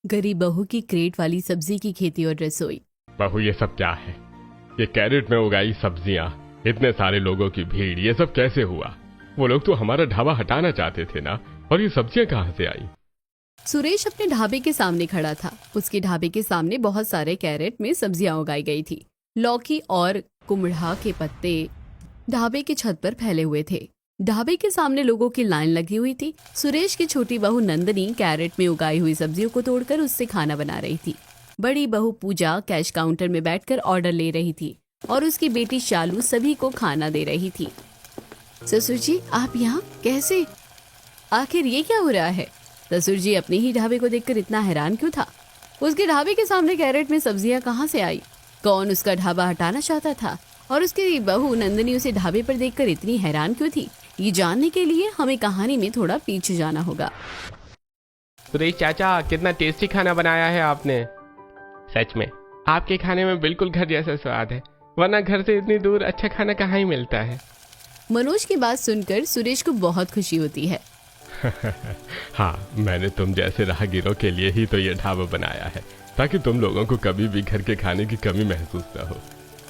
गरीब बहू की क्रेट वाली सब्जी की खेती और रसोई। बहू ये सब क्या है? ये कैरेट में उगाई सब्जियां, इतने सारे लोगों की भीड़, ये सब कैसे हुआ? वो लोग तो हमारा ढाबा हटाना चाहते थे ना, और ये सब्जियां कहाँ से आई? सुरेश अपने ढाबे के सामने खड़ा था। उसके ढाबे के सामने बहुत सारे कैरेट में सब्जियां उगाई गई थी। लौकी और कुमड़ा के पत्ते ढाबे की छत पर फैले हुए थे। ढाबे के सामने लोगों की लाइन लगी हुई थी। सुरेश की छोटी बहू नंदनी कैरेट में उगाई हुई सब्जियों को तोड़कर उससे खाना बना रही थी। बड़ी बहू पूजा कैश काउंटर में बैठकर ऑर्डर ले रही थी और उसकी बेटी शालू सभी को खाना दे रही थी। ससुर जी, आप यहाँ कैसे? आखिर ये क्या हो रहा है? ससुर जी अपने ही ढाबे को देखकर इतना हैरान क्यों था? उसके ढाबे के सामने कैरेट में सब्जियां कहाँ से आई? कौन उसका ढाबा हटाना चाहता था? और उसकी बहू नंदनी उसे ढाबे पर देखकर इतनी हैरान क्यों थी? ये जानने के लिए हमें कहानी में थोड़ा पीछे जाना होगा। सुरेश चाचा, कितना टेस्टी खाना बनाया है आपने। सच में आपके खाने में बिल्कुल घर जैसा स्वाद है, वरना घर से इतनी दूर अच्छा खाना कहाँ ही मिलता है। मनोज की बात सुनकर सुरेश को बहुत खुशी होती है। हाँ, मैंने तुम जैसे राहगीरों के लिए ही तो ये ढाबा बनाया है, ताकि तुम लोगों को कभी भी घर के खाने की कमी महसूस न हो।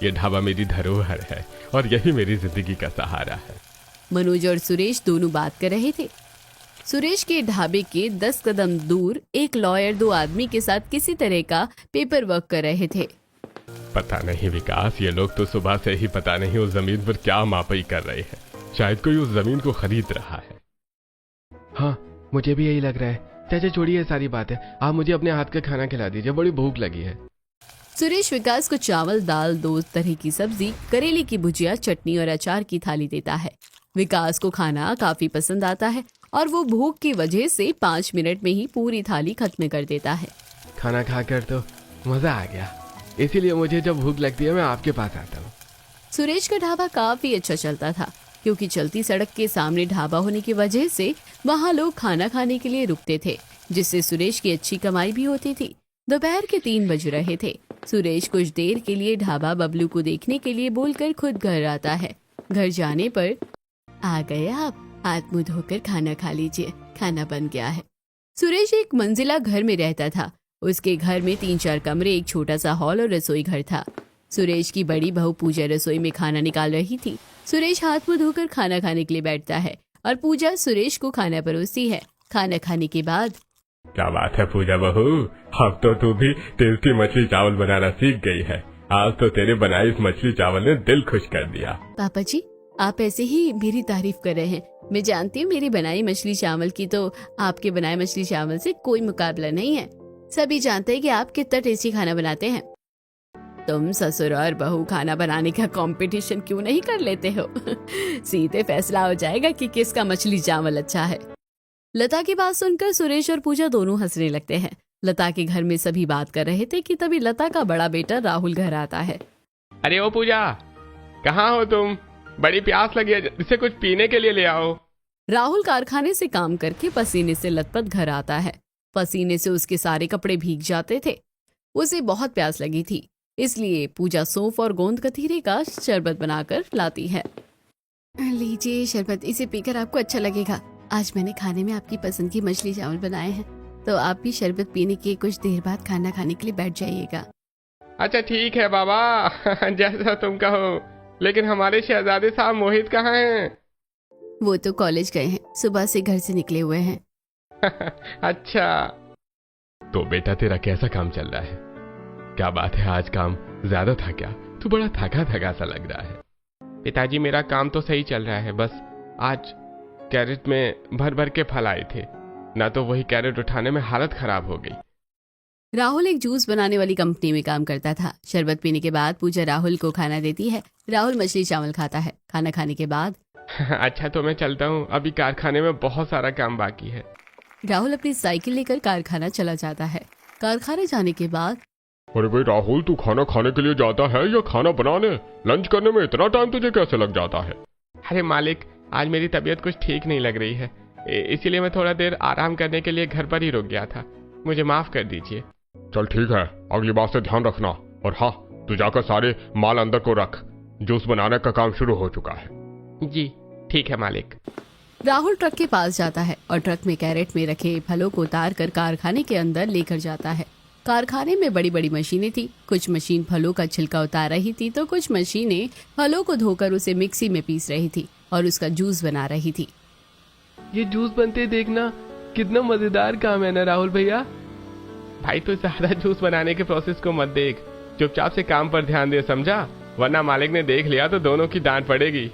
ये ढाबा मेरी धरोहर है और यही मेरी जिंदगी का सहारा है। मनोज और सुरेश दोनों बात कर रहे थे। सुरेश के ढाबे के 10 कदम दूर एक लॉयर 2 आदमी के साथ किसी तरह का पेपर वर्क कर रहे थे। पता नहीं विकास, ये लोग तो सुबह से ही पता नहीं उस जमीन पर क्या मापी कर रहे हैं। शायद कोई उस जमीन को खरीद रहा है। हाँ, मुझे भी यही लग रहा है। चाचा छोड़िए सारी बातें, आप मुझे अपने हाथ का खाना खिला दीजिए, बड़ी भूख लगी है। सुरेश विकास को चावल, दाल, 2 तरह की सब्जी, करेले की भुजिया, चटनी और अचार की थाली देता है। विकास को खाना काफी पसंद आता है और वो भूख की वजह से 5 मिनट में ही पूरी थाली खत्म कर देता है। खाना खाकर तो मजा आ गया, इसीलिए मुझे जब भूख लगती है मैं आपके पास आता हूँ। सुरेश का ढाबा काफी अच्छा चलता था, क्योंकि चलती सड़क के सामने ढाबा होने की वजह से वहाँ लोग खाना खाने के लिए रुकते थे, जिससे सुरेश की अच्छी कमाई भी होती थी। दोपहर के 3 बज रहे थे। सुरेश कुछ देर के लिए ढाबा बबलू को देखने के लिए बोलकर खुद घर आता है। घर जाने पर, आ गए आप, हाथ मुंह धोकर खाना खा लीजिए, खाना बन गया है। सुरेश एक मंजिला घर में रहता था। उसके घर में 3-4 कमरे, एक छोटा सा हॉल और रसोई घर था। सुरेश की बड़ी बहू पूजा रसोई में खाना निकाल रही थी। सुरेश हाथ मुंह धोकर खाना खाने के लिए बैठता है और पूजा सुरेश को खाना परोसती है। खाना खाने के बाद, क्या बात है पूजा बहू, अब तो तू भी टेस्टी मछली चावल बनाना सीख गई है। आज तो तेरे बनाई इस मछली चावल ने दिल खुश कर दिया। पापा जी, आप ऐसे ही मेरी तारीफ कर रहे हैं। मैं जानती हूँ मेरी बनाई मछली चावल की तो आपके बनाए मछली चावल से कोई मुकाबला नहीं है। सभी जानते हैं कि आप कितना टेस्टी खाना बनाते हैं। तुम ससुर और बहू खाना बनाने का कंपटीशन क्यों नहीं कर लेते हो? सीधे फैसला हो जाएगा कि किसका मछली चावल अच्छा है। लता की बात सुनकर सुरेश और पूजा दोनों हंसने लगते हैं। लता के घर में सभी बात कर रहे थे कि तभी लता का बड़ा बेटा राहुल घर आता है। अरे ओ पूजा, कहाँ हो तुम? बड़ी प्यास लगी है, इसे कुछ पीने के लिए ले आओ। राहुल कारखाने से काम करके पसीने से लथपथ घर आता है। पसीने से उसके सारे कपड़े भीग जाते थे। उसे बहुत प्यास लगी थी, इसलिए पूजा सौंफ और गोंद कतीरे का शरबत बनाकर लाती है। लीजिए शरबत, इसे पीकर आपको अच्छा लगेगा। आज मैंने खाने में आपकी पसंद की मछली चावल बनाए हैं, तो आप भी शरबत पीने के कुछ देर बाद खाना खाने के लिए बैठ जाइएगा। अच्छा ठीक है बाबा, जैसा तुम कहो। लेकिन हमारे शहजादे साहब मोहित कहाँ हैं? वो तो कॉलेज गए हैं, सुबह से घर से निकले हुए हैं। अच्छा। तो बेटा तेरा कैसा काम चल रहा है? क्या बात है, आज काम ज्यादा था क्या? तू बड़ा थका थका सा लग रहा है। पिताजी मेरा काम तो सही चल रहा है, बस आज कैरेट में भर भर के फल आए थे ना, तो वही कैरेट उठाने में हालत खराब हो गई। राहुल एक जूस बनाने वाली कंपनी में काम करता था। शरबत पीने के बाद पूजा राहुल को खाना देती है। राहुल मछली चावल खाता है। खाना खाने के बाद, अच्छा तो मैं चलता हूँ, अभी कारखाने में बहुत सारा काम बाकी है। राहुल अपनी साइकिल लेकर कारखाना चला जाता है। कारखाने जाने के बाद, अरे भाई राहुल, तू खाना खाने के लिए जाता है या खाना बनाने? लंच करने में इतना टाइम तुझे कैसे लग जाता है? अरे मालिक, आज मेरी तबीयत कुछ ठीक नहीं लग रही है, इसीलिए मैं थोड़ा देर आराम करने के लिए घर पर ही रुक गया था। मुझे माफ कर दीजिए। चल ठीक है, अगली बार से ध्यान रखना। और हाँ, तू जाकर सारे माल अंदर को रख, जूस बनाने का काम शुरू हो चुका है। जी ठीक है मालिक। राहुल ट्रक के पास जाता है और ट्रक में कैरेट में रखे फलों को उतार कर कारखाने के अंदर लेकर जाता है। कारखाने में बड़ी बड़ी मशीनें थी। कुछ मशीन फलों का छिलका उतार रही थी तो कुछ मशीनें फलों को धोकर उसे मिक्सी में पीस रही थी और उसका जूस बना रही थी। ये जूस बनते देखना, कितना मजेदार काम है ना राहुल भैया। भाई तो ज्यादा जूस बनाने के प्रोसेस को मत देख, चुपचाप से काम पर ध्यान दे, समझा? वरना मालिक ने देख लिया तो दोनों की डांट पड़ेगी।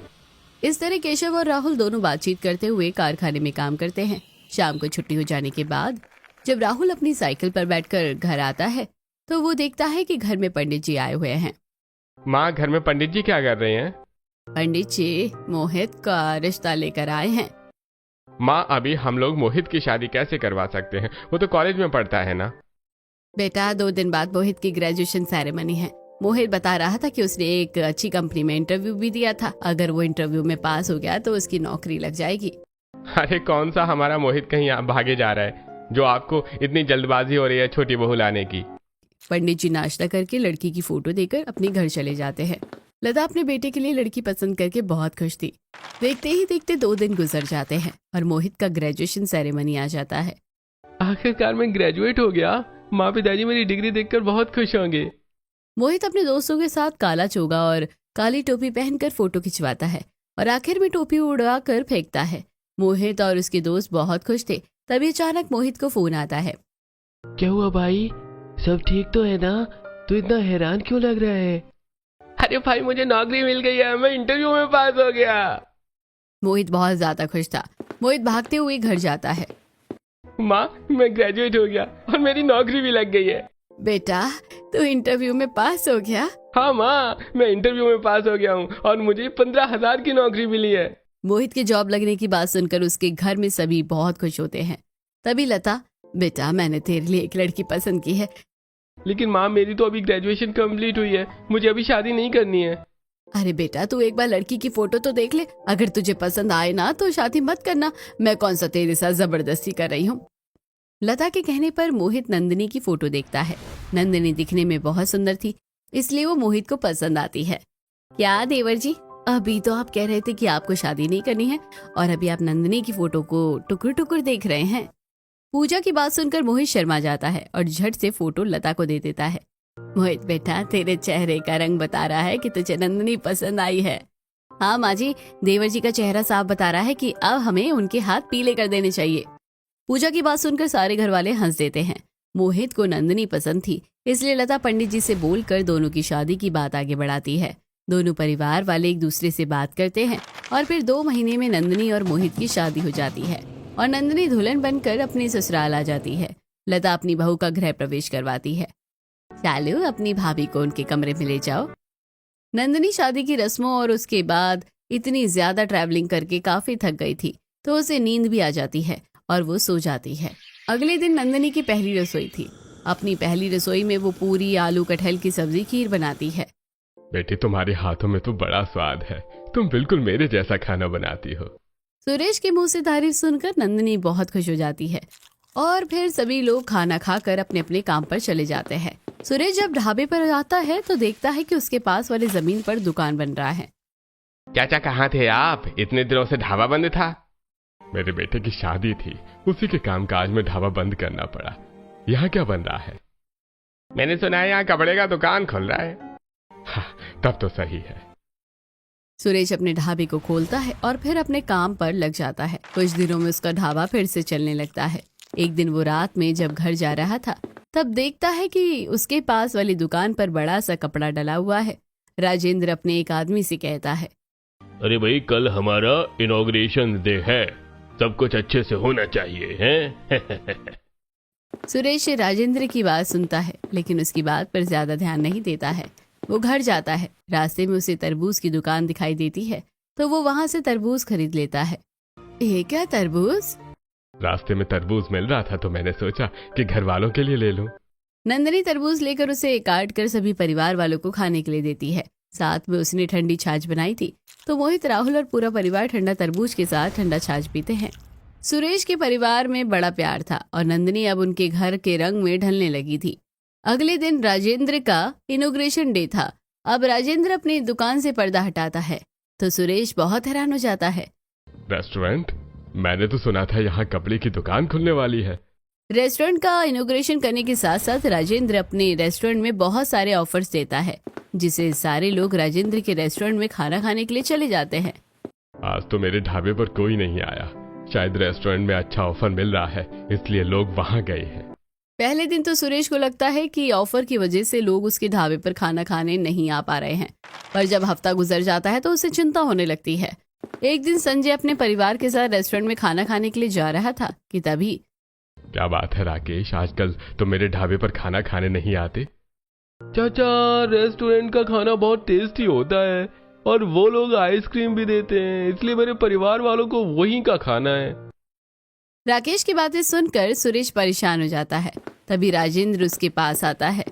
इस तरह केशव और राहुल दोनों बातचीत करते हुए कारखाने में काम करते हैं। शाम को छुट्टी हो जाने के बाद जब राहुल अपनी साइकिल पर बैठकर घर आता है तो वो देखता है कि घर में पंडित जी आए हुए हैं। माँ, घर में पंडित जी क्या कर रहे हैं? पंडित जी मोहित का रिश्ता लेकर आए हैं। माँ, अभी हम लोग मोहित की शादी कैसे करवा सकते हैं? वो तो कॉलेज में पढ़ता है ना। बेटा 2 दिन बाद मोहित की ग्रेजुएशन सेरेमनी है। मोहित बता रहा था कि उसने एक अच्छी कंपनी में इंटरव्यू भी दिया था। अगर वो इंटरव्यू में पास हो गया तो उसकी नौकरी लग जाएगी। अरे कौन सा हमारा मोहित कहीं भागे जा रहा है जो आपको इतनी जल्दबाजी हो रही है छोटी बहू लाने की? पंडित जी नाश्ता करके लड़की की फोटो देकर अपने घर चले जाते हैं। लता अपने बेटे के लिए लड़की पसंद करके बहुत खुश थी। देखते ही देखते 2 दिन गुजर जाते हैं और मोहित का ग्रेजुएशन सेरेमनी आ जाता है। आखिरकार मैं ग्रेजुएट हो गया। माँ पिताजी मेरी डिग्री देखकर बहुत खुश होंगे। मोहित अपने दोस्तों के साथ काला चोगा और काली टोपी पहनकर फोटो खिंचवाता है और आखिर में टोपी उड़ा कर फेंकता है। मोहित और उसके दोस्त बहुत खुश थे। तभी अचानक मोहित को फोन आता है। क्या हुआ भाई, सब ठीक तो है ना? तू इतना हैरान क्यों लग रहा है? अरे भाई, मुझे नौकरी मिल गई है, मैं इंटरव्यू में पास हो गया। मोहित बहुत ज्यादा खुश था। मोहित भागते हुए घर जाता है। माँ, मैं ग्रेजुएट हो गया और मेरी नौकरी भी लग गई है। बेटा तू इंटरव्यू में पास हो गया? हाँ माँ, मैं इंटरव्यू में पास हो गया हूँ और मुझे 15,000 की नौकरी मिली है। मोहित के जॉब लगने की बात सुनकर उसके घर में सभी बहुत खुश होते हैं। तभी लता, बेटा मैंने तेरे लिए एक लड़की पसंद की है। लेकिन माँ, मेरी तो अभी ग्रेजुएशन कंप्लीट हुई है, मुझे अभी शादी नहीं करनी है। अरे बेटा तू एक बार लड़की की फोटो तो देख ले, अगर तुझे पसंद आए ना तो शादी मत करना। मैं कौन सा तेरे साथ जबरदस्ती कर रही हूँ। लता के कहने पर मोहित नंदिनी की फोटो देखता है। नंदिनी दिखने में बहुत सुंदर थी, इसलिए वो मोहित को पसंद आती है। क्या देवर जी, अभी तो आप कह रहे थे कि आपको शादी नहीं करनी है और अभी आप नंदिनी की फोटो को टुकुर टुकुर देख रहे हैं। पूजा की बात सुनकर मोहित शर्मा जाता है और झट से फोटो लता को दे देता है। मोहित बेटा, तेरे चेहरे का रंग बता रहा है कि तुझे नंदिनी पसंद आई है। हाँ माँ जी, देवर जी का चेहरा साफ बता रहा है कि अब हमें उनके हाथ पीले कर देने चाहिए। पूजा की बात सुनकर सारे घर वाले हंस देते हैं। मोहित को नंदिनी पसंद थी, इसलिए लता पंडित जी से बोलकर दोनों की शादी की बात आगे बढ़ाती है। दोनों परिवार वाले एक दूसरे से बात करते हैं और फिर 2 महीने में नंदिनी और मोहित की शादी हो जाती है और नंदिनी दुल्हन बनकर अपनी ससुराल आ जाती है। लता अपनी बहू का गृह प्रवेश करवाती है। चालू अपनी भाभी को उनके कमरे में ले जाओ। नंदिनी शादी की रस्मों और उसके बाद इतनी ज्यादा ट्रैवलिंग करके काफी थक गई थी तो उसे नींद भी आ जाती है और वो सो जाती है। अगले दिन नंदिनी की पहली रसोई थी। अपनी पहली रसोई में वो पूरी आलू कटहल की सब्जी खीर बनाती है। बेटी, तुम्हारे हाथों में तो बड़ा स्वाद है, तुम बिल्कुल मेरे जैसा खाना बनाती हो। सुरेश के मुंह से तारीफ सुनकर नंदिनी बहुत खुश हो जाती है और फिर सभी लोग खाना खाकर अपने अपने काम पर चले जाते हैं। सुरेश जब ढाबे पर आता है तो देखता है कि उसके पास वाले जमीन पर दुकान बन रहा है। चाचा कहाँ थे आप? इतने दिनों से ढाबा बंद था। मेरे बेटे की शादी थी, उसी के कामकाज में ढाबा बंद करना पड़ा। यहाँ क्या बन रहा है? मैंने सुना है यहाँ कपड़े का दुकान खुल रहा है। हाँ, तब तो सही है। सुरेश अपने ढाबे को खोलता है और फिर अपने काम पर लग जाता है। कुछ दिनों में उसका ढाबा फिर से चलने लगता है। एक दिन वो रात में जब घर जा रहा था तब देखता है कि उसके पास वाली दुकान पर बड़ा सा कपड़ा डला हुआ है। राजेंद्र अपने एक आदमी से कहता है, अरे भाई, कल हमारा इनॉग्रेशन डे है, सब कुछ अच्छे से होना चाहिए हैं? सुरेश राजेंद्र की बात सुनता है लेकिन उसकी बात पर ज्यादा ध्यान नहीं देता है। वो घर जाता है। रास्ते में उसे तरबूज की दुकान दिखाई देती है तो वो वहाँ से तरबूज खरीद लेता है। ये क्या तरबूज? रास्ते में तरबूज मिल रहा था तो मैंने सोचा कि घर वालों के लिए ले लूं। नंदिनी तरबूज लेकर उसे काट कर सभी परिवार वालों को खाने के लिए देती है। साथ में उसने ठंडी छाछ बनाई थी तो मोहित, राहुल और पूरा परिवार ठंडा तरबूज के साथ ठंडा छाछ पीते हैं। सुरेश के परिवार में बड़ा प्यार था और नंदिनी अब उनके घर के रंग में ढलने लगी थी। अगले दिन राजेंद्र का इनॉग्रेशन डे था। अब राजेंद्र अपनी दुकान से पर्दा हटाता है तो सुरेश बहुत हैरान हो जाता है। रेस्टोरेंट? मैंने तो सुना था यहाँ कपड़े की दुकान खुलने वाली है। रेस्टोरेंट का इनॉग्रेशन करने के साथ साथ राजेंद्र अपने रेस्टोरेंट में बहुत सारे ऑफर्स देता है, जिसे सारे लोग राजेंद्र के रेस्टोरेंट में खाना खाने के लिए चले जाते हैं। आज तो मेरे ढाबे पर कोई नहीं आया, शायद रेस्टोरेंट में अच्छा ऑफर मिल रहा है इसलिए लोग वहाँ गए हैं। पहले दिन तो सुरेश को लगता है कि ऑफर की वजह से लोग उसके ढाबे पर खाना खाने नहीं आ पा रहे हैं, पर जब हफ्ता गुजर जाता है तो उसे चिंता होने लगती है। एक दिन संजय अपने परिवार के साथ रेस्टोरेंट में खाना खाने के लिए जा रहा था कि तभी क्या बात है राकेश, आजकल तुम मेरे ढाबे पर खाना खाने नहीं आते? चाचा, रेस्टोरेंट का खाना बहुत टेस्टी होता है और वो लोग आइसक्रीम भी देते हैं, इसलिए मेरे परिवार वालों को वहीं का खाना है। राकेश की बातें सुनकर सुरेश परेशान हो जाता है। तभी राजेंद्र उसके पास आता है।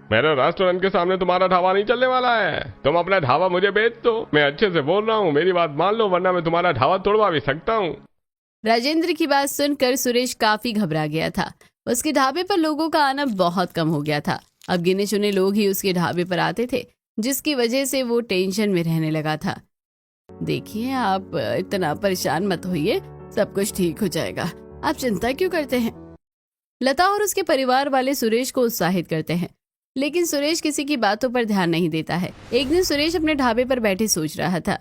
मेरे रेस्टोरेंट के सामने तुम्हारा ढाबा नहीं चलने वाला है, तुम अपना ढाबा मुझे बेच दो। मैं अच्छे से बोल रहा हूँ, मेरी बात मान लो वरना मैं तुम्हारा ढाबा तोड़वा भी सकता हूँ। राजेंद्र की बात सुनकर सुरेश काफी घबरा गया था। उसके ढाबे पर लोगों का आना बहुत कम हो गया था। अब गिने चुने लोग ही उसके ढाबे पर आते थे, जिसकी वजह से वो टेंशन में रहने लगा था। देखिए, आप इतना परेशान मत होइए, सब कुछ ठीक हो जाएगा, आप चिंता क्यों करते हैं। लता और उसके परिवार वाले सुरेश को उत्साहित करते हैं, लेकिन सुरेश किसी की बातों पर ध्यान नहीं देता है। एक दिन सुरेश अपने ढाबे पर बैठे सोच रहा था।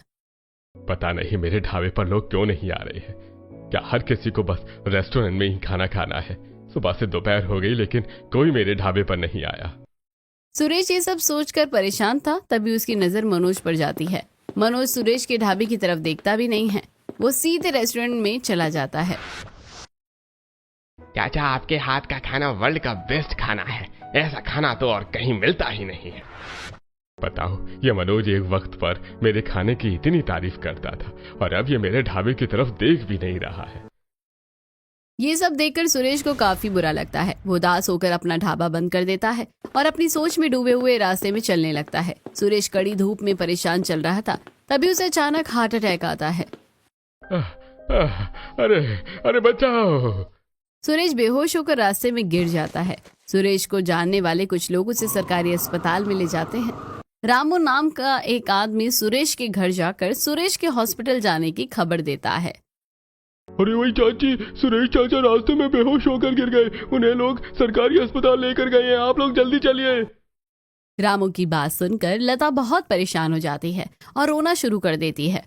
पता नहीं मेरे ढाबे पर लोग क्यों नहीं आ रहे हैं, क्या हर किसी को बस रेस्टोरेंट में ही खाना खाना है? सुबह से दोपहर हो गई लेकिन कोई मेरे ढाबे पर नहीं आया। सुरेश ये सब सोचकर परेशान था, तभी उसकी नजर मनोज पर जाती है। मनोज सुरेश के ढाबे की तरफ देखता भी नहीं है, वो सीधे रेस्टोरेंट में चला जाता है। चाचा, आपके हाथ का खाना वर्ल्ड का बेस्ट खाना है, ऐसा खाना तो और कहीं मिलता ही नहीं है। बताओ, ये मनोज एक वक्त पर मेरे खाने की इतनी तारीफ करता था और अब ये मेरे ढाबे की तरफ देख भी नहीं रहा है। ये सब देखकर सुरेश को काफी बुरा लगता है। वो उदास होकर अपना ढाबा बंद कर देता है और अपनी सोच में डूबे हुए रास्ते में चलने लगता है। सुरेश कड़ी धूप में परेशान चल रहा था, तभी उसे अचानक हार्ट अटैक आता है। अरे अरे बचाओ! सुरेश बेहोश होकर रास्ते में गिर जाता है। सुरेश को जानने वाले कुछ लोग उसे सरकारी अस्पताल में ले जाते हैं। रामू नाम का एक आदमी सुरेश के घर जाकर सुरेश के हॉस्पिटल जाने की खबर देता है। अरे वही चाची, सुरेश चाचा रास्ते में बेहोश होकर गिर गए, उन्हें लोग सरकारी अस्पताल लेकर गए हैं, आप लोग जल्दी चलिए। रामू की बात सुनकर लता बहुत परेशान हो जाती है और रोना शुरू कर देती है।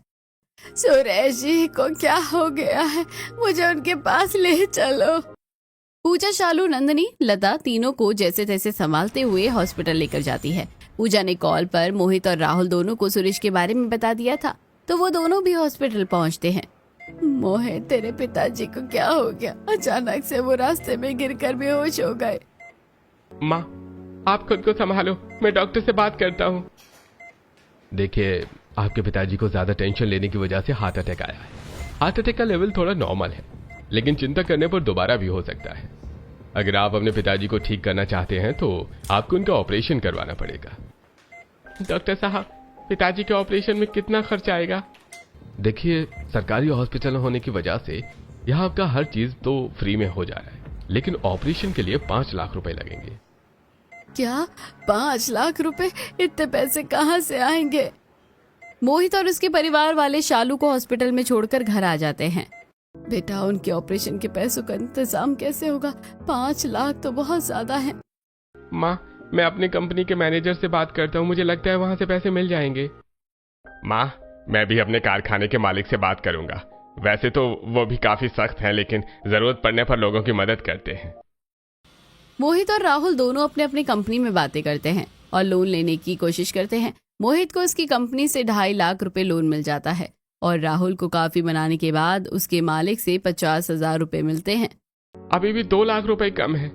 सुरेश जी को क्या हो गया है, मुझे उनके पास ले चलो। पूजा, शालू, नंदनी, लता तीनों को जैसे तैसे संभालते हुए हॉस्पिटल लेकर जाती है। पूजा ने कॉल पर मोहित और राहुल दोनों को सुरेश के बारे में बता दिया था, तो वो दोनों भी हॉस्पिटल पहुंचते हैं। मोहित, तेरे पिताजी को क्या हो गया? अचानक से वो रास्ते में गिरकर बेहोश हो गए। माँ, आप खुद को संभालो, मैं डॉक्टर से बात करता हूँ। देखिए, आपके पिताजी को ज्यादा टेंशन लेने की वजह से हार्ट अटैक आया है। हार्ट अटैक का लेवल थोड़ा नॉर्मल है, लेकिन चिंता करने पर दोबारा भी हो सकता है। अगर आप अपने पिताजी को ठीक करना चाहते हैं तो आपको उनका ऑपरेशन करवाना पड़ेगा। डॉक्टर साहब, पिताजी के ऑपरेशन में कितना खर्च आएगा? देखिए, सरकारी हॉस्पिटल होने की वजह से यहाँ आपका हर चीज तो फ्री में हो जा रहा है, लेकिन ऑपरेशन के लिए 5 लाख रुपए लगेंगे। क्या 5 लाख रुपए? इतने पैसे कहाँ से आएंगे? मोहित और उसके परिवार वाले शालू को हॉस्पिटल में छोड़कर घर आ जाते हैं। बेटा, उनके ऑपरेशन के पैसों का इंतजाम कैसे होगा? 5 लाख तो बहुत ज्यादा है। माँ, मैं अपनी कंपनी के मैनेजर से बात करता हूँ, मुझे लगता है वहाँ से पैसे मिल जाएंगे। माँ, मैं भी अपने कारखाने के मालिक से बात करूंगा। वैसे तो वो भी काफी सख्त हैं, लेकिन जरूरत पड़ने पर लोगों की मदद करते हैं। मोहित और राहुल दोनों अपने अपनी कंपनी में बातें करते हैं और लोन लेने की कोशिश करते हैं। मोहित को उसकी कंपनी से 2.5 लाख रुपए लोन मिल जाता है और राहुल को काफी मनाने के बाद उसके मालिक से 50,000 रुपए मिलते हैं। अभी भी 2 लाख रुपए कम है।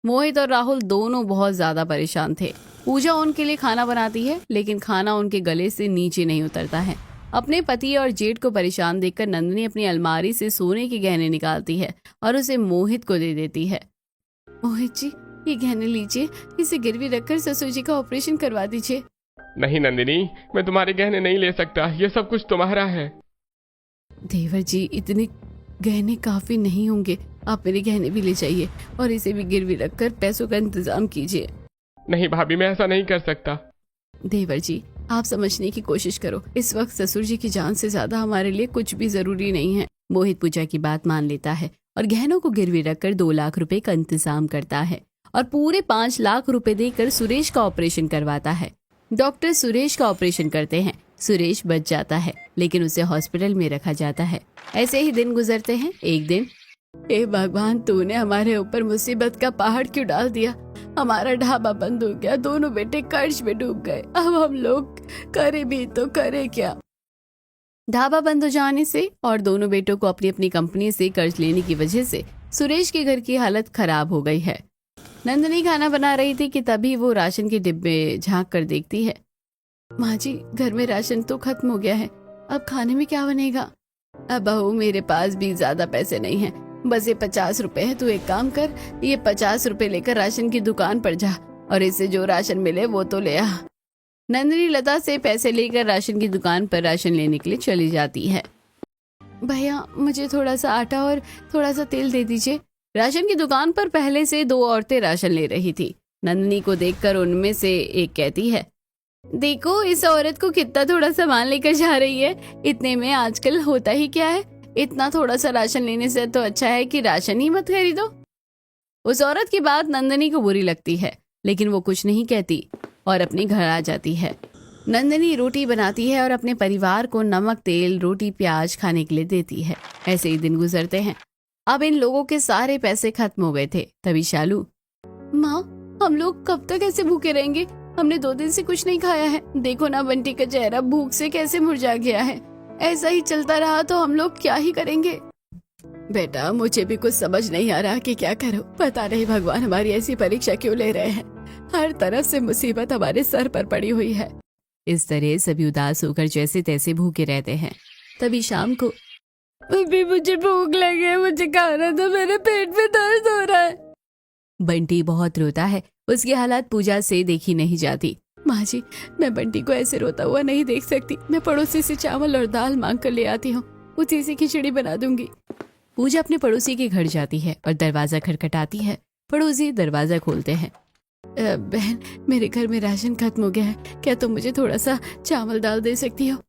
मोहित और राहुल दोनों बहुत ज्यादा परेशान थे। पूजा उनके लिए खाना बनाती है, लेकिन खाना उनके गले से नीचे नहीं उतरता है। अपने पति और जेठ को परेशान देखकर नंदिनी अपनी अलमारी से सोने के गहने निकालती है और उसे मोहित को दे देती है। मोहित जी, ये गहने लीजिए, इसे गिरवी रखकर ससुर जी का ऑपरेशन करवा दीजिए। नहीं नंदिनी, मैं तुम्हारे गहने नहीं ले सकता, ये सब कुछ तुम्हारा है। देवर जी, इतने गहने काफी नहीं होंगे, आप मेरे गहने भी ले जाइए और इसे भी गिरवी रखकर पैसों का इंतजाम कीजिए। नहीं भाभी, मैं ऐसा नहीं कर सकता। देवर जी, आप समझने की कोशिश करो, इस वक्त ससुर जी की जान से ज्यादा हमारे लिए कुछ भी जरूरी नहीं है। मोहित पूजा की बात मान लेता है और गहनों को गिरवी रखकर 2 लाख रुपए का इंतजाम करता है और पूरे 5 लाख रुपए देकर सुरेश का ऑपरेशन करवाता है। डॉक्टर सुरेश का ऑपरेशन करते हैं। सुरेश बच जाता है, लेकिन उसे हॉस्पिटल में रखा जाता है। ऐसे ही दिन गुजरते हैं। एक दिन, हे भगवान, तूने हमारे ऊपर मुसीबत का पहाड़ क्यों डाल दिया? हमारा ढाबा बंद हो गया, दोनों बेटे कर्ज में डूब गए। अब हम लोग करे भी तो करे क्या? ढाबा बंद हो जाने से और दोनों बेटों को अपनी अपनी कंपनी से कर्ज लेने की वजह से सुरेश के घर की हालत खराब हो गई है। नंदिनी खाना बना रही थी कि तभी वो राशन के डिब्बे झांक कर देखती है। माँ जी, घर में राशन तो खत्म हो गया है, अब खाने में क्या बनेगा? अब बहू, मेरे पास भी ज्यादा पैसे नहीं हैं, बस ये 50 रुपए है। तू एक काम कर, ये 50 रुपए लेकर राशन की दुकान पर जा और इससे जो राशन मिले वो तो ले आ। नंदिनी लता से पैसे लेकर राशन की दुकान पर राशन लेने के लिए चली जाती है। भैया, मुझे थोड़ा सा आटा और थोड़ा सा तेल दे दीजिए। राशन की दुकान पर पहले से 2 औरतें राशन ले रही थी। नंदिनी को देखकर उनमें से एक कहती है, देखो इस औरत को कितना थोड़ा सामान लेकर जा रही है। इतने में आजकल होता ही क्या है, इतना थोड़ा सा राशन लेने से तो अच्छा है कि राशन ही मत खरीदो। उस औरत की बात नंदिनी को बुरी लगती है, लेकिन वो कुछ नहीं कहती और अपने घर आ जाती है। नंदिनी रोटी बनाती है और अपने परिवार को नमक, तेल, रोटी, प्याज खाने के लिए देती है। ऐसे ही दिन गुजरते हैं। अब इन लोगों के सारे पैसे खत्म हो गए थे। तभी शालू, माँ, हम लोग कब तक ऐसे भूखे रहेंगे? हमने 2 दिन से कुछ नहीं खाया है। देखो ना, बंटी का चेहरा भूख से कैसे मुरझा गया है। ऐसा ही चलता रहा तो हम लोग क्या ही करेंगे? बेटा, मुझे भी कुछ समझ नहीं आ रहा कि क्या करो। पता नहीं भगवान हमारी ऐसी परीक्षा क्यों ले रहे हैं। हर तरफ से मुसीबत हमारे सर पर पड़ी हुई है। इस तरह सभी उदास होकर जैसे तैसे भूखे रहते हैं। तभी शाम को, अभी मुझे भूख लगी है, मुझे खाना दो, मेरे पेट में दर्द हो रहा है। बंटी बहुत रोता है। उसकी हालत पूजा से देखी नहीं जाती। माँ जी, मैं बंटी को ऐसे रोता हुआ नहीं देख सकती। मैं पड़ोसी से चावल और दाल मांग कर ले आती हूँ, उसी से खिचड़ी बना दूंगी। पूजा अपने पड़ोसी के घर जाती है और दरवाजा खटखटाती है। पड़ोसी दरवाजा खोलते हैं। बहन, मेरे घर में राशन खत्म हो गया है, क्या तुम मुझे थोड़ा सा चावल दाल दे सकती हो?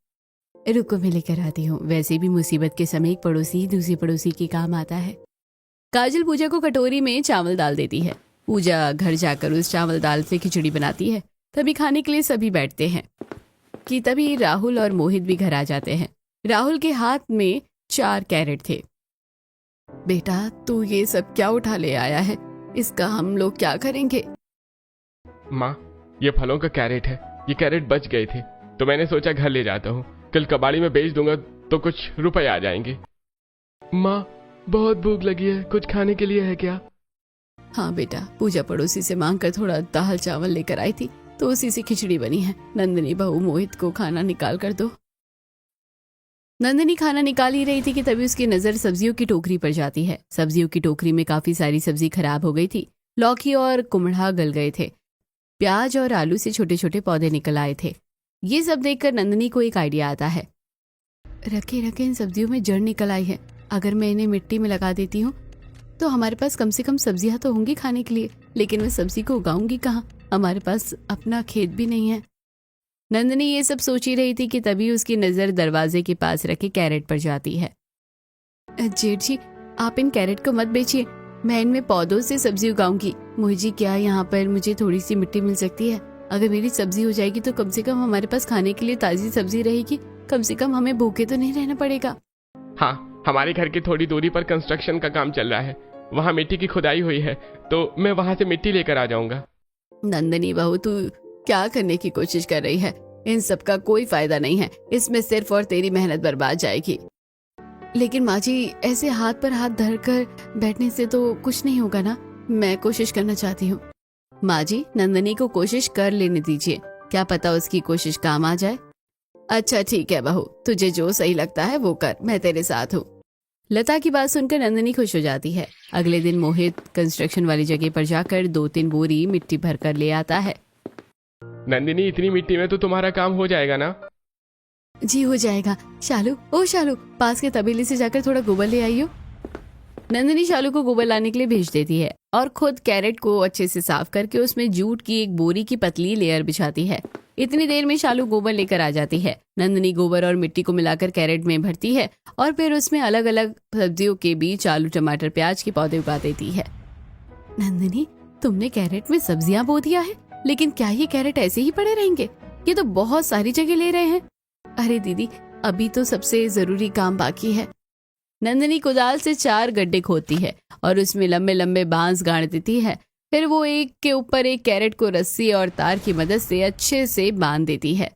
रुको, मैं लेकर आती हूँ। वैसे भी मुसीबत के समय एक पड़ोसी दूसरी पड़ोसी के काम आता है। काजल पूजा को कटोरी में चावल दाल देती है। पूजा घर जाकर उस चावल दाल से खिचड़ी बनाती है। तभी खाने के लिए सभी बैठते हैं कि तभी राहुल और मोहित भी घर आ जाते हैं। राहुल के हाथ में 4 कैरेट थे। बेटा, तू ये सब क्या उठा ले आया है? इसका हम लोग क्या करेंगे? माँ, ये फलों का कैरेट है। ये कैरेट बच गए थे तो मैंने सोचा घर ले जाता हूँ, कल कबाड़ी में बेच दूंगा तो कुछ रुपए आ जाएंगे। माँ, बहुत भूख लगी है, कुछ खाने के लिए है क्या? हाँ बेटा, पूजा पड़ोसी से मांग कर थोड़ा दाल चावल लेकर आई थी तो उसी से खिचड़ी बनी है। नंदिनी बहू, मोहित को खाना निकाल कर दो। नंदिनी खाना निकाल ही रही थी कि तभी उसकी नजर सब्जियों की टोकरी पर जाती है। सब्जियों की टोकरी में काफी सारी सब्जी खराब हो गई थी। लौकी और कुम्हड़ा गल गए थे। प्याज और आलू से छोटे छोटे पौधे निकल आए थे। ये सब देखकर नंदिनी को एक आइडिया आता है। रखे रखे इन सब्जियों में जड़ निकल आई है। अगर मैं इन्हें मिट्टी में लगा देती हूँ तो हमारे पास कम से कम सब्जियां तो होंगी खाने के लिए, लेकिन मैं सब्जी को उगाऊंगी कहाँ? हमारे पास अपना खेत भी नहीं है। नंदिनी ये सब सोच ही रही थी कि तभी उसकी नजर दरवाजे के पास रखे कैरेट पर जाती है। जेठ जी, आप इन कैरेट को मत बेचिए, मैं इनमें पौधों से सब्जी उगाऊंगी। मोहित जी, क्या यहाँ पर मुझे थोड़ी सी मिट्टी मिल सकती है? अगर मेरी सब्जी हो जाएगी तो कम से कम हमारे पास खाने के लिए ताजी सब्जी रहेगी। कम से कम हमें भूखे तो नहीं रहना पड़ेगा। हाँ, हमारे घर की थोड़ी दूरी पर कंस्ट्रक्शन का काम चल रहा है, वहाँ मिट्टी की खुदाई हुई है तो मैं वहाँ से मिट्टी लेकर आ जाऊंगा। नंदिनी बहू, तू क्या करने की कोशिश कर रही है? इन सब का कोई फायदा नहीं है, इसमें सिर्फ और तेरी मेहनत बर्बाद जाएगी। लेकिन माँ जी, ऐसे हाथ पर हाथ धरकर बैठने से तो कुछ नहीं होगा ना। मैं कोशिश करना चाहती हूँ। माँ जी, नंदिनी को कोशिश कर लेने दीजिए, क्या पता उसकी कोशिश काम आ जाए। अच्छा ठीक है बहू, तुझे जो सही लगता है वो कर, मैं तेरे साथ हूँ। लता की बात सुनकर नंदिनी खुश हो जाती है। अगले दिन मोहित कंस्ट्रक्शन वाली जगह पर जाकर 2-3 बोरी मिट्टी भरकर ले आता है। नंदिनी, इतनी मिट्टी में तो तुम्हारा काम हो जाएगा ना? जी हो जाएगा। शालू, ओ शालू, पास के तबेले से जाकर थोड़ा गोबर ले आइयो। नंदिनी शालू को गोबर लाने के लिए भेज देती है और खुद कैरेट को अच्छे से साफ करके उसमें जूट की एक बोरी की पतली लेयर बिछाती है। इतनी देर में शालू गोबर लेकर आ जाती है। नंदिनी गोबर और मिट्टी को मिलाकर कैरेट में भरती है और फिर उसमें अलग अलग सब्जियों के बीच आलू, टमाटर, प्याज के पौधे उगा देती है। नंदिनी, तुमने कैरेट में सब्जियां बो दिया है, लेकिन क्या ये कैरेट ऐसे ही पड़े रहेंगे? ये तो बहुत सारी जगह ले रहे हैं। अरे दीदी, अभी तो सबसे जरूरी काम बाकी है। नंदिनी कुदाल से 4 गड्ढे खोदती है और उसमें लंबे लंबे बांस गाड़ देती है। फिर वो एक के ऊपर एक कैरेट को रस्सी और तार की मदद से अच्छे से बांध देती है।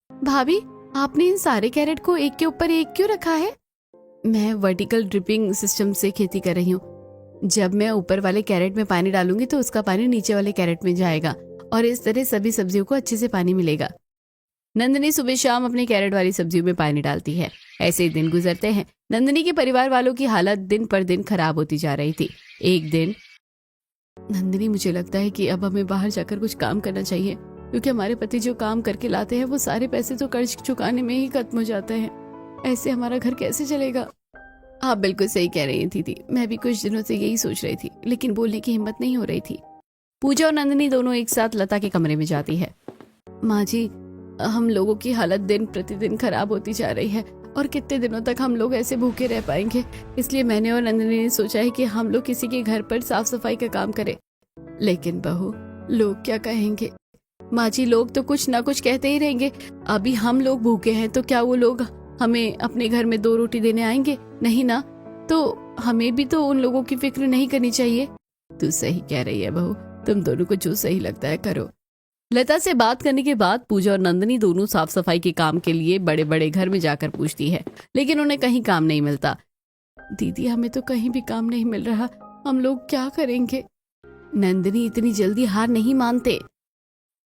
भाभी, आपने इन सारे कैरेट को एक के ऊपर एक क्यों रखा है? मैं वर्टिकल ड्रिपिंग सिस्टम से खेती कर रही हूँ। जब मैं ऊपर वाले कैरेट में पानी डालूंगी तो उसका पानी नीचे वाले कैरेट में जाएगा और इस तरह सभी सब्जियों को अच्छे से पानी मिलेगा। नंदिनी सुबह शाम अपने कैरेट वाली सब्जियों में पानी डालती है। ऐसे ही दिन गुजरते हैं। नंदिनी के परिवार वालों की हालत दिन पर दिन खराब होती जा रही थी। एक दिन, नंदिनी, मुझे लगता है कि अब हमें बाहर जाकर कुछ काम करना चाहिए, क्योंकि हमारे पति जो काम करके लाते हैं वो सारे पैसे तो कर्ज चुकाने में ही खत्म हो जाते हैं। ऐसे हमारा घर कैसे चलेगा? आप बिल्कुल सही कह रही थी दीदी, मैं भी कुछ दिनों से यही सोच रही थी, लेकिन बोलने की हिम्मत नहीं हो रही थी। पूजा और नंदिनी दोनों एक साथ लता के कमरे में जाती है। माँ जी, हम लोगों की हालत दिन प्रतिदिन खराब होती जा रही है और कितने दिनों तक हम लोग ऐसे भूखे रह पाएंगे। इसलिए मैंने और नंदिनी ने सोचा है कि हम लोग किसी के घर पर साफ सफाई का काम करें। लेकिन बहू, लोग क्या कहेंगे? माँ जी, लोग तो कुछ ना कुछ कहते ही रहेंगे। अभी हम लोग भूखे हैं तो क्या वो लोग हमें अपने घर में 2 रोटी देने आएंगे? नहीं ना। तो हमें भी तो उन लोगों की फिक्र नहीं करनी चाहिए। तू सही कह रही है बहू, तुम दोनों को जो सही लगता है करो। लता से बात करने के बाद पूजा और नंदिनी दोनों साफ सफाई के काम के लिए बड़े बड़े घर में जाकर पूछती है, लेकिन उन्हें कहीं काम नहीं मिलता। दीदी, हमें तो कहीं भी काम नहीं मिल रहा, हम लोग क्या करेंगे? नंदिनी, इतनी जल्दी हार नहीं मानते।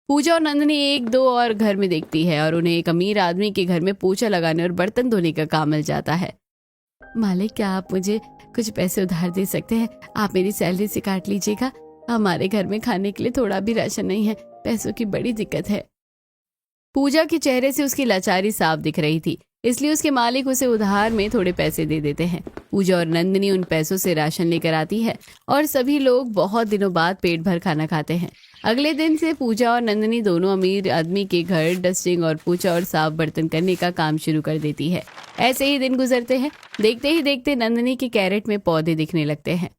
पूजा और नंदिनी 1-2 और घर में देखती है और उन्हें एक अमीर आदमी के घर में पोछा लगाने और बर्तन धोने का काम मिल जाता है। मालिक, क्या आप मुझे कुछ पैसे उधार दे सकते हैं? आप मेरी सैलरी से काट लीजिएगा। हमारे घर में खाने के लिए थोड़ा भी राशन नहीं है, पैसों की बड़ी दिक्कत है। पूजा के चेहरे से उसकी लाचारी साफ दिख रही थी, इसलिए उसके मालिक उसे उधार में थोड़े पैसे दे देते हैं। पूजा और नंदिनी उन पैसों से राशन लेकर आती है और सभी लोग बहुत दिनों बाद पेट भर खाना खाते हैं। अगले दिन से पूजा और नंदिनी दोनों अमीर आदमी के घर डस्टिंग और पोछा और साफ बर्तन करने का काम शुरू कर देती है। ऐसे ही दिन गुजरते हैं। देखते ही देखते नंदिनी के कैरेट में पौधे दिखने लगते हैं।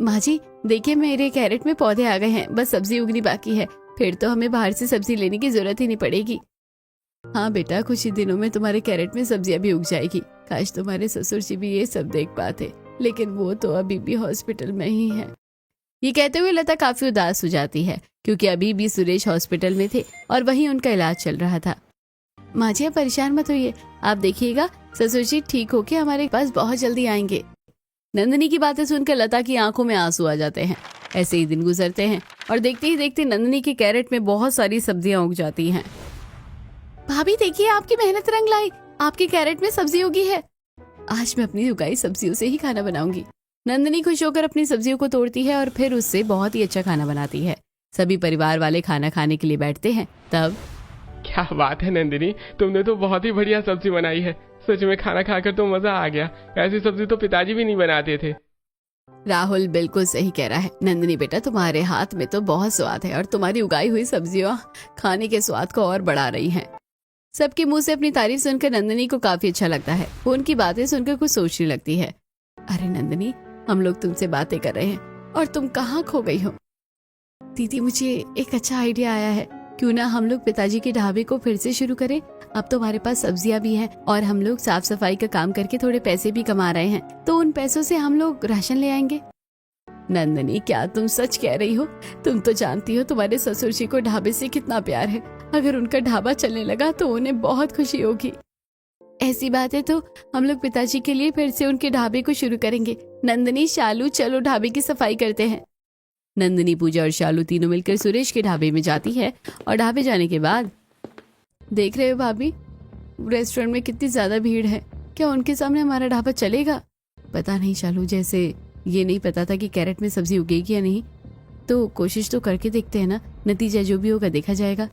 माँ जी, देखिए, मेरे कैरेट में पौधे आ गए हैं, बस सब्जी उगनी बाकी है, फिर तो हमें बाहर से सब्जी लेने की जरूरत ही नहीं पड़ेगी। हाँ बेटा, कुछ ही दिनों में तुम्हारे कैरेट में सब्जियां भी उग जाएगी। काश तुम्हारे ससुर जी भी ये सब देख पाते, लेकिन वो तो अभी भी हॉस्पिटल में ही है। ये कहते हुए लता काफी उदास हो जाती है, क्योंकि अभी भी सुरेश हॉस्पिटल में थे और वहीं उनका इलाज चल रहा था। माँ जी, आप परेशान मत होइए, आप देखिएगा ससुर जी ठीक होके हमारे पास बहुत जल्दी आएंगे। नंदिनी की बातें सुनकर लता की आंखों में आंसू आ जाते हैं। ऐसे ही दिन गुजरते हैं और देखते ही देखते नंदिनी के कैरेट में बहुत सारी सब्जियां उग जाती हैं। भाभी देखिए, आपकी मेहनत रंग लाई, आपके कैरेट में सब्जी उगी है। आज मैं अपनी उगाई सब्जियों से ही खाना बनाऊंगी। नंदिनी खुश होकर अपनी सब्जियों को तोड़ती है और फिर उससे बहुत ही अच्छा खाना बनाती है। सभी परिवार वाले खाना खाने के लिए बैठते हैं। तब, क्या बात है नंदिनी, तुमने तो बहुत ही बढ़िया सब्जी बनाई है। सच में खाना खाकर तो मजा आ गया। ऐसी सब्जी तो पिताजी भी नहीं बनाते थे। राहुल बिल्कुल सही कह रहा है। नंदिनी बेटा, तुम्हारे हाथ में तो बहुत स्वाद है और तुम्हारी उगाई हुई सब्जियां खाने के स्वाद को और बढ़ा रही हैं। सबके मुंह से अपनी तारीफ सुनकर नंदिनी को काफी अच्छा लगता है। वो उनकी बातें सुनकर कुछ सोचने लगती है। अरे नंदिनी, हम लोग तुमसे बातें कर रहे हैं और तुम कहाँ खो गई हो? दीदी, मुझे एक अच्छा आइडिया आया है। क्यों ना हम लोग पिताजी के ढाबे को फिर से शुरू करें? अब तो हमारे पास सब्जियां भी हैं और हम लोग साफ सफाई का काम करके थोड़े पैसे भी कमा रहे हैं, तो उन पैसों से हम लोग राशन ले आएंगे। नंदिनी, क्या तुम सच कह रही हो? तुम तो जानती हो तुम्हारे ससुर जी को ढाबे से कितना प्यार है। अगर उनका ढाबा चलने लगा तो उन्हें बहुत खुशी होगी। ऐसी बात है तो हम लोग पिताजी के लिए फिर से उनके ढाबे को शुरू करेंगे। नंदिनी, शालू, चलो ढाबे की सफाई करते हैं। नंदिनी, पूजा और शालू तीनों मिलकर सुरेश के ढाबे में जाती है और ढाबे जाने के बाद, देख रहे हो भाभी, रेस्टोरेंट में कितनी ज्यादा भीड़ है। क्या उनके सामने हमारा ढाबा चलेगा? पता नहीं शालू, जैसे ये नहीं पता था कि कैरेट में सब्जी उगेगी या नहीं, तो कोशिश तो करके देखते हैं ना, नतीजा जो भी होगा देखा जाएगा।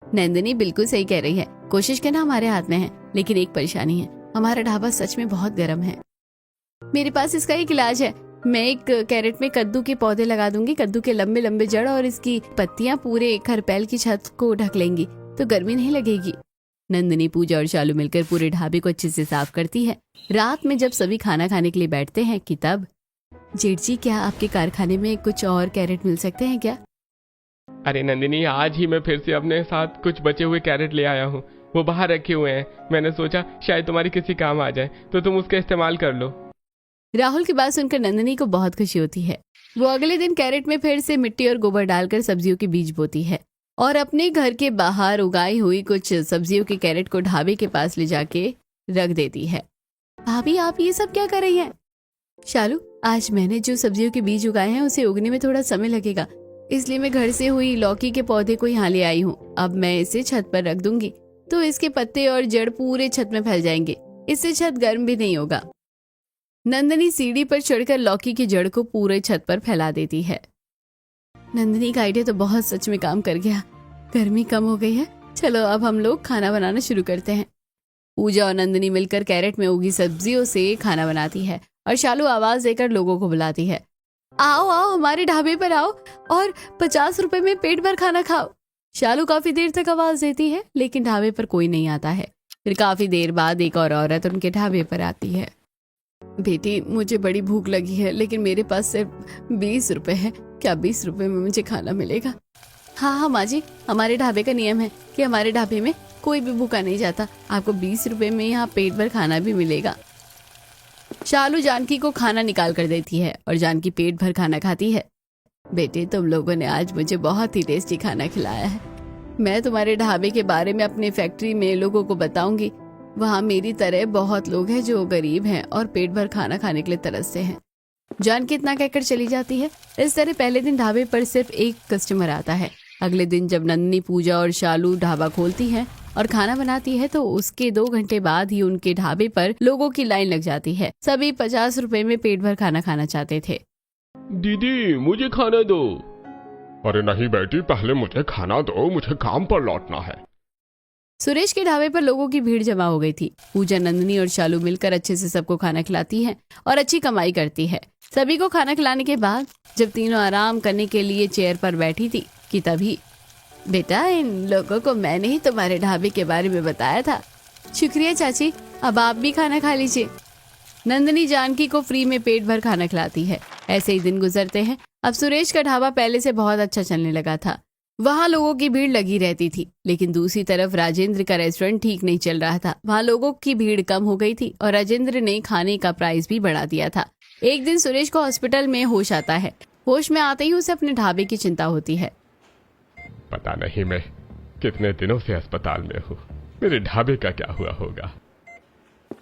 नंदिनी बिल्कुल सही कह रही है, कोशिश करना हमारे हाथ में है, लेकिन एक परेशानी है, हमारा ढाबा सच में बहुत गर्म है। मेरे पास इसका एक इलाज है, मैं एक कैरेट में कद्दू के पौधे लगा दूंगी। कद्दू के लंबे लंबे जड़ और इसकी पत्तियां पूरे खरपैल की छत को ढक लेंगी तो गर्मी नहीं लगेगी। नंदिनी, पूजा और शालू मिलकर पूरे ढाबे को अच्छे से साफ करती है। रात में जब सभी खाना खाने के लिए बैठते हैं कि तब, जेठ जी क्या आपके कारखाने में कुछ और कैरेट मिल सकते हैं क्या? अरे नंदिनी, आज ही मैं फिर से अपने साथ कुछ बचे हुए कैरेट ले आया हूँ। वो बाहर रखे हुए हैं। मैंने सोचा शायद तुम्हारी किसी काम आ जाए तो तुम उसका इस्तेमाल कर लो। राहुल की बात सुनकर नंदिनी को बहुत खुशी होती है। वो अगले दिन कैरेट में फिर से मिट्टी और गोबर डालकर सब्जियों के बीज बोती है और अपने घर के बाहर उगाई हुई कुछ सब्जियों के कैरेट को ढाबे के पास ले जाके रख देती है। भाभी, आप ये सब क्या कर रही हैं? शालू, आज मैंने जो सब्जियों के बीज उगाए हैं उसे उगने में थोड़ा समय लगेगा, इसलिए मैं घर से हुई लौकी के पौधे को यहाँ ले आई हूँ। अब मैं इसे छत पर रख दूंगी तो इसके पत्ते और जड़ पूरे छत में फैल जाएंगे। इससे छत गर्म भी नहीं होगा। नंदिनी सीढ़ी पर चढ़कर लौकी की जड़ को पूरे छत पर फैला देती है। नंदिनी का आइडिया तो बहुत सच में काम कर गया। गर्मी कम हो गई है। चलो अब हम लोग खाना बनाना शुरू करते हैं। पूजा और नंदिनी मिलकर कैरेट में उगी सब्जियों से खाना बनाती है और शालू आवाज देकर लोगों को बुलाती है, आओ आओ हमारे ढाबे पर आओ और 50 रुपए में पेट भर खाना खाओ। शालू काफी देर तक आवाज देती है लेकिन ढाबे पर कोई नहीं आता है। फिर काफी देर बाद एक और औरत उनके ढाबे पर आती है। बेटी, मुझे बड़ी भूख लगी है लेकिन मेरे पास सिर्फ 20 रुपए है। क्या 20 रुपए में मुझे खाना मिलेगा? हाँ माँ जी, हमारे ढाबे का नियम है कि हमारे ढाबे में कोई भी भूखा नहीं जाता। आपको 20 रुपए में यहाँ पेट भर खाना भी मिलेगा। शालू जानकी को खाना निकाल कर देती है और जानकी पेट भर खाना खाती है। बेटे, तुम लोगों ने आज मुझे बहुत ही टेस्टी खाना खिलाया है। मैं तुम्हारे ढाबे के बारे में अपनी फैक्ट्री में लोगों को बताऊंगी। वहाँ मेरी तरह बहुत लोग हैं जो गरीब हैं और पेट भर खाना खाने के लिए तरसते हैं। जानकी इतना कहकर चली जाती है। इस तरह पहले दिन ढाबे पर सिर्फ एक कस्टमर आता है। अगले दिन जब नंदिनी, पूजा और शालू ढाबा खोलती हैं और खाना बनाती है तो उसके 2 घंटे बाद ही उनके ढाबे पर लोगों की लाइन लग जाती है। सभी 50 रुपए में पेट भर खाना खाना चाहते थे। दीदी, मुझे खाना दो। अरे नहीं बेटी, पहले मुझे खाना दो, मुझे काम पर लौटना है। सुरेश के ढाबे पर लोगों की भीड़ जमा हो गई थी। पूजा, नंदिनी और शालू मिलकर अच्छे से सबको खाना खिलाती है और अच्छी कमाई करती है। सभी को खाना खिलाने के बाद जब तीनों आराम करने के लिए चेयर पर बैठी थी कि तभी, बेटा, इन लोगों को मैंने ही तुम्हारे ढाबे के बारे में बताया था। शुक्रिया चाची, अब आप भी खाना खा लीजिए। नंदिनी जानकी को फ्री में पेट भर खाना खिलाती है। ऐसे ही दिन गुजरते हैं। अब सुरेश का ढाबा पहले से बहुत अच्छा चलने लगा था। वहाँ लोगों की भीड़ लगी रहती थी, लेकिन दूसरी तरफ राजेंद्र का रेस्टोरेंट ठीक नहीं चल रहा था। वहाँ लोगों की भीड़ कम हो गई थी और राजेंद्र ने खाने का प्राइस भी बढ़ा दिया था। एक दिन सुरेश को हॉस्पिटल में होश आता है। होश में आते ही उसे अपने ढाबे की चिंता होती है। पता नहीं मैं कितने दिनों से अस्पताल में हूँ, मेरे ढाबे का क्या हुआ होगा।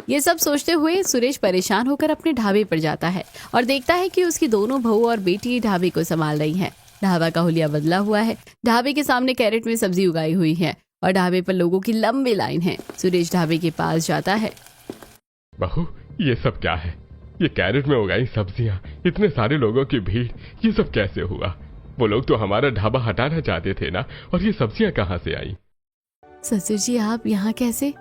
ये सब सोचते हुए सुरेश परेशान होकर अपने ढाबे पर जाता है और देखता है कि उसकी दोनों बहू और बेटी ढाबे को संभाल रही हैं। ढाबा का हुलिया बदला हुआ है। ढाबे के सामने कैरेट में सब्जी उगाई हुई है और ढाबे पर लोगों की लंबी लाइन है। सुरेश ढाबे के पास जाता है। बहू, ये सब क्या है? ये कैरेट में उगाई सब्जियां, इतने सारे लोगों की भीड़, ये सब कैसे हुआ? वो लोग तो हमारा ढाबा हटाना चाहते थे ना, और ये सब्जियां कहाँ से आई? ससुर जी, आप यहाँ कैसे?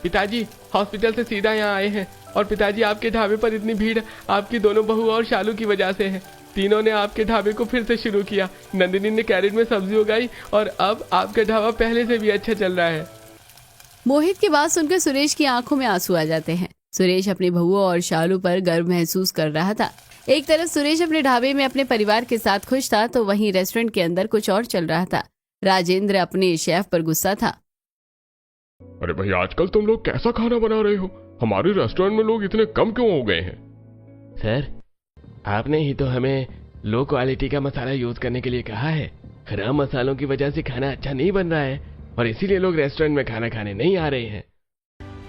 पिताजी हॉस्पिटल से सीधा यहाँ आए हैं और पिताजी आपके ढाबे पर इतनी भीड़ आपकी दोनों बहू और शालू की वजह से है। तीनों ने आपके ढाबे को फिर से शुरू किया। नंदिनी ने कैरेट में सब्जी उगाई और अब आपका ढाबा पहले से भी अच्छा चल रहा है। मोहित की बात सुनकर सुरेश की आंखों में आंसू आ जाते हैं। सुरेश अपनी बहुओं और शालू पर गर्व महसूस कर रहा था। एक तरफ सुरेश अपने ढाबे में अपने परिवार के साथ खुश था तो वहीं रेस्टोरेंट के अंदर कुछ और चल रहा था। राजेंद्र अपने शेफ पर गुस्सा था। अरे भाई, आजकल तुम लोग कैसा खाना बना रहे हो? हमारे रेस्टोरेंट में लोग इतने कम क्यों हो गए हैं? सर, आपने ही तो हमें लो क्वालिटी का मसाला यूज करने के लिए कहा है। खराब मसालों की वजह से खाना अच्छा नहीं बन रहा है और इसीलिए लोग रेस्टोरेंट में खाना खाने नहीं आ रहे हैं।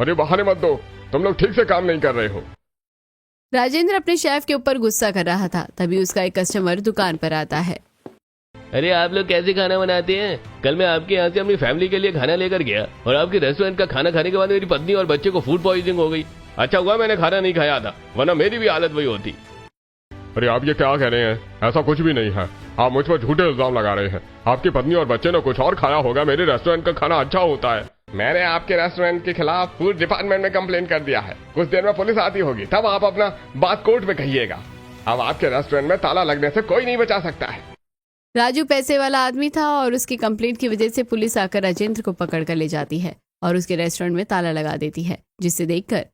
अरे बहाने मत दो, तुम लोग ठीक से काम नहीं कर रहे हो। राजेंद्र अपने शेफ के ऊपर गुस्सा कर रहा था। तभी उसका एक कस्टमर दुकान पर आता है। अरे आप लोग कैसे खाना बनाते हैं? कल मैं आपके यहाँ से अपनी फैमिली के लिए खाना लेकर गया और आपके रेस्टोरेंट का खाना खाने के बाद मेरी पत्नी और बच्चे को फूड पॉइजनिंग हो गई। अच्छा हुआ मैंने खाना नहीं खाया था, वरना मेरी भी हालत वही होती। अरे आप ये क्या कह रहे हैं? ऐसा कुछ भी नहीं है। आप मुझ पर झूठे इल्जाम लगा रहे हैं। आपकी पत्नी और बच्चे ने कुछ और खाया होगा। मेरे रेस्टोरेंट का खाना अच्छा होता है। मैंने आपके रेस्टोरेंट के खिलाफ फूड डिपार्टमेंट में कंप्लेंट कर दिया है। कुछ देर में पुलिस आती होगी, तब आप अपना बात कोर्ट में कहिएगा। अब आपके रेस्टोरेंट में ताला लगने से कोई नहीं बचा सकता है। राजू पैसे वाला आदमी था और उसकी कंप्लेंट की वजह से पुलिस आकर राजेंद्र को पकड़ कर ले जाती है और उसके रेस्टोरेंट में ताला लगा देती है, जिसे देखकर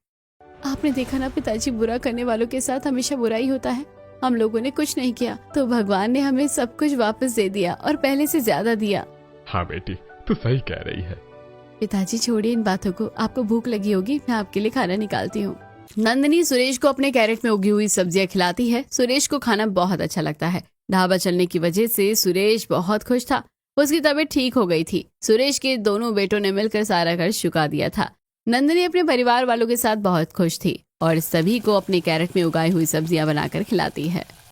आपने देखा ना पिताजी, बुरा करने वालों के साथ हमेशा बुरा ही होता है। हम लोगों ने कुछ नहीं किया तो भगवान ने हमें सब कुछ वापस दे दिया और पहले से ज्यादा दिया। हाँ बेटी, तू सही कह रही है। पिताजी छोड़िए इन बातों को, आपको भूख लगी होगी, मैं आपके लिए खाना निकालती हूँ। नंदिनी सुरेश को अपने कैरेट में उगी हुई सब्जियां खिलाती है। सुरेश को खाना बहुत अच्छा लगता है। ढाबा चलने की वजह से सुरेश बहुत खुश था। उसकी तबीयत ठीक हो गई थी। सुरेश के दोनों बेटों ने मिलकर सारा कर्ज चुका दिया था। नंदिनी अपने परिवार वालों के साथ बहुत खुश थी और सभी को अपने कैरेट में उगाई हुई सब्जियां बनाकर खिलाती है।